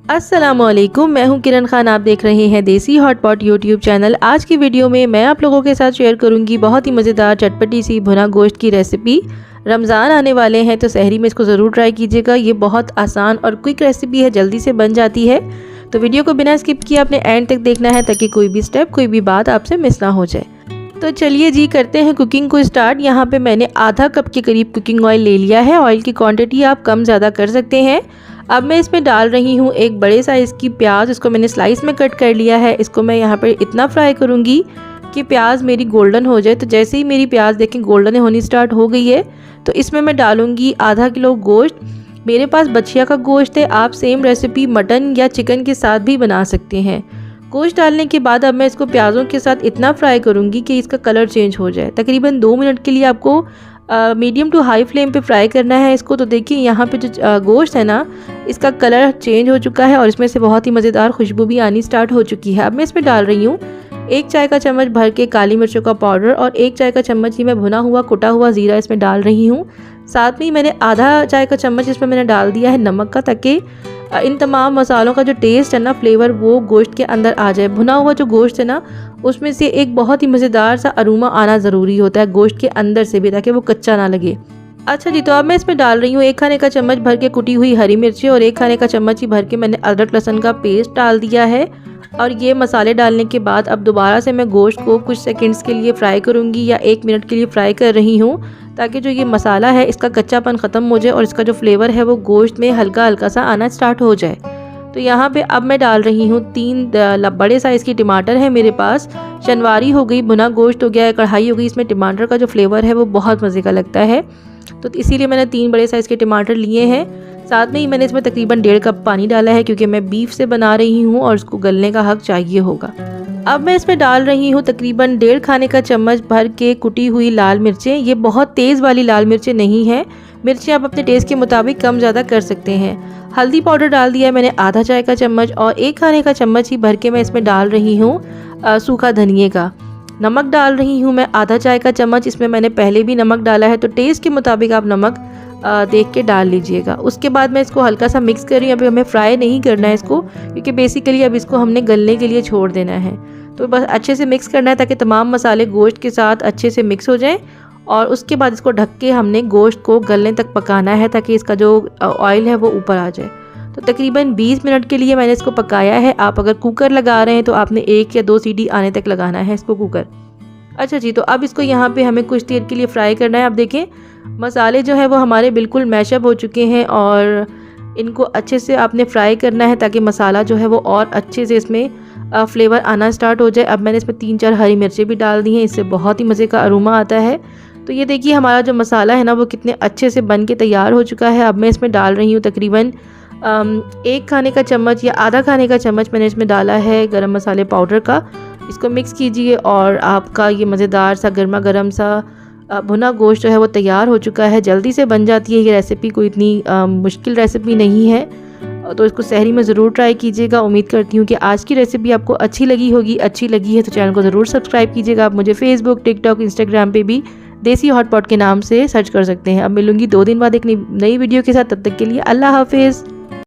अस्सलामुअलैकुम, मैं हूं किरण खान। आप देख रहे हैं देसी हॉटपॉट यूट्यूब चैनल। आज की वीडियो में मैं आप लोगों के साथ शेयर करूंगी बहुत ही मज़ेदार चटपटी सी भुना गोश्त की रेसिपी। रमज़ान आने वाले हैं तो सहरी में इसको ज़रूर ट्राई कीजिएगा। ये बहुत आसान और क्विक रेसिपी है, जल्दी से बन जाती है। तो वीडियो को बिना स्किप किए अपने एंड तक देखना है ताकि कोई भी स्टेप, कोई भी बात आपसे मिस ना हो जाए। तो चलिए जी, करते हैं कुकिंग को स्टार्ट। यहाँ पे मैंने आधा कप के करीब कुकिंग ऑयल ले लिया है। ऑयल की क्वांटिटी आप कम ज़्यादा कर सकते हैं। अब मैं इसमें डाल रही हूँ एक बड़े साइज़ की प्याज। इसको मैंने स्लाइस में कट कर लिया है। इसको मैं यहाँ पे इतना फ्राई करूँगी कि प्याज मेरी गोल्डन हो जाए। तो जैसे ही मेरी प्याज देखें गोल्डन होनी स्टार्ट हो गई है तो इसमें मैं डालूँगी आधा किलो गोश्त। मेरे पास बछिया का गोश्त है, आप सेम रेसिपी मटन या चिकन के साथ भी बना सकते हैं। गोश्त डालने के बाद अब मैं इसको प्याज़ों के साथ इतना फ्राई करूँगी कि इसका कलर चेंज हो जाए। तकरीबन 2 मिनट के लिए आपको मीडियम टू हाई फ्लेम पे फ्राई करना है इसको। तो देखिए यहाँ पे जो गोश्त है ना, इसका कलर चेंज हो चुका है और इसमें से बहुत ही मज़ेदार खुशबू भी आनी स्टार्ट हो चुकी है। अब मैं इसमें डाल रही हूँ 1 चाय का चम्मच भर के काली मिर्चों का पाउडर और 1 चाय का चम्मच ही मैं भुना हुआ कुटा हुआ ज़ीरा इसमें डाल रही हूँ। साथ में ही मैंने आधा चाय का चम्मच इसमें मैंने डाल दिया है नमक का, ताकि इन तमाम मसालों का जो टेस्ट है ना, फ्लेवर, वो गोश्त के अंदर आ जाए। भुना हुआ जो गोश्त है ना, उसमें से एक बहुत ही मज़ेदार सा अरोमा आना ज़रूरी होता है गोश्त के अंदर से भी, ताकि वो कच्चा ना लगे। अच्छा जी, तो अब मैं इसमें डाल रही हूँ 1 खाने का चम्मच भर के कुटी हुई हरी मिर्ची और 1 खाने का चम्मच ही भर के मैंने अदरक लहसुन का पेस्ट डाल दिया है। और ये मसाले डालने के बाद अब दोबारा से मैं गोश्त को कुछ सेकंड्स के लिए फ्राई करूँगी या 1 मिनट के लिए फ्राई कर रही हूँ, ताकि जो ये मसाला है इसका कच्चापन ख़त्म हो जाए और इसका जो फ्लेवर है वो गोश्त में हल्का हल्का सा आना स्टार्ट हो जाए। तो यहाँ पे अब मैं डाल रही हूँ 3 बड़े साइज़ की टमाटर है मेरे पास। शनवारी हो गई, भुना गोश्त हो गया है, कढ़ाई हो गई, इसमें टमाटर का जो फ्लेवर है वो बहुत मज़े का लगता है। तो इसीलिए मैंने 3 बड़े साइज़ के टमाटर लिए हैं। साथ में ही मैंने इसमें तकरीबन 1.5 कप पानी डाला है, क्योंकि मैं बीफ से बना रही हूँ और उसको गलने का हक चाहिए होगा। अब मैं इसमें डाल रही हूँ तकरीबन 1.5 खाने का चम्मच भर के कुटी हुई लाल मिर्चें। ये बहुत तेज़ वाली लाल मिर्चें नहीं हैं। मिर्चें आप अपने टेस्ट के मुताबिक कम ज़्यादा कर सकते हैं। हल्दी पाउडर डाल दिया है मैंने आधा चाय का चम्मच और 1 खाने का चम्मच ही भर के मैं इसमें डाल रही हूँ सूखा धनिए का। नमक डाल रही हूँ मैं आधा चाय का चम्मच। इसमें मैंने पहले भी नमक डाला है, तो टेस्ट के मुताबिक आप नमक देख के डाल लीजिएगा। उसके बाद मैं इसको हल्का सा मिक्स कर रही हूँ। अभी हमें फ्राई नहीं करना है इसको, क्योंकि बेसिकली अब इसको हमने गलने के लिए छोड़ देना है। तो बस अच्छे से मिक्स करना है ताकि तमाम मसाले गोश्त के साथ अच्छे से मिक्स हो जाएं। और उसके बाद इसको ढक के हमने गोश्त को गलने तक पकाना है, ताकि इसका जो ऑयल है वो ऊपर आ जाए। तो तकरीबन 20 मिनट के लिए मैंने इसको पकाया है। आप अगर कुकर लगा रहे हैं तो आपने 1 या 2 सीटी आने तक लगाना है इसको कुकर। अच्छा जी, तो अब इसको यहाँ पे हमें कुछ देर के लिए फ्राई करना है। आप देखें मसाले जो है वो हमारे बिल्कुल मैशअप हो चुके हैं और इनको अच्छे से आपने फ्राई करना है ताकि मसाला जो है वो और अच्छे से इसमें फ्लेवर आना स्टार्ट हो जाए। अब मैंने इसमें 3-4 हरी मिर्चें भी डाल दी हैं, इससे बहुत ही मज़े का अरोमा आता है। तो ये देखिए हमारा जो मसाला है ना वो कितने अच्छे से बन के तैयार हो चुका है। अब मैं इसमें डाल रही हूँ तकरीबन 1 खाने का चम्मच या आधा खाने का चम्मच मैंने इसमें डाला है गरम मसाले पाउडर का। इसको मिक्स कीजिए और आपका ये मज़ेदार सा गर्मा गर्म सा भुना गोश्त जो है वो तैयार हो चुका है। जल्दी से बन जाती है ये रेसिपी, कोई इतनी मुश्किल रेसिपी नहीं है। तो इसको सहरी में ज़रूर ट्राई कीजिएगा। उम्मीद करती हूँ कि आज की रेसिपी आपको अच्छी लगी होगी। अच्छी लगी है तो चैनल को ज़रूर सब्सक्राइब कीजिएगा। आप मुझे फेसबुक, टिकटॉक, इंस्टाग्राम पे भी देसी हॉटपॉट के नाम से सर्च कर सकते हैं। अब मिलूंगी 2 दिन बाद एक नई वीडियो के साथ। तब तक के लिए अल्लाह हाफिज़।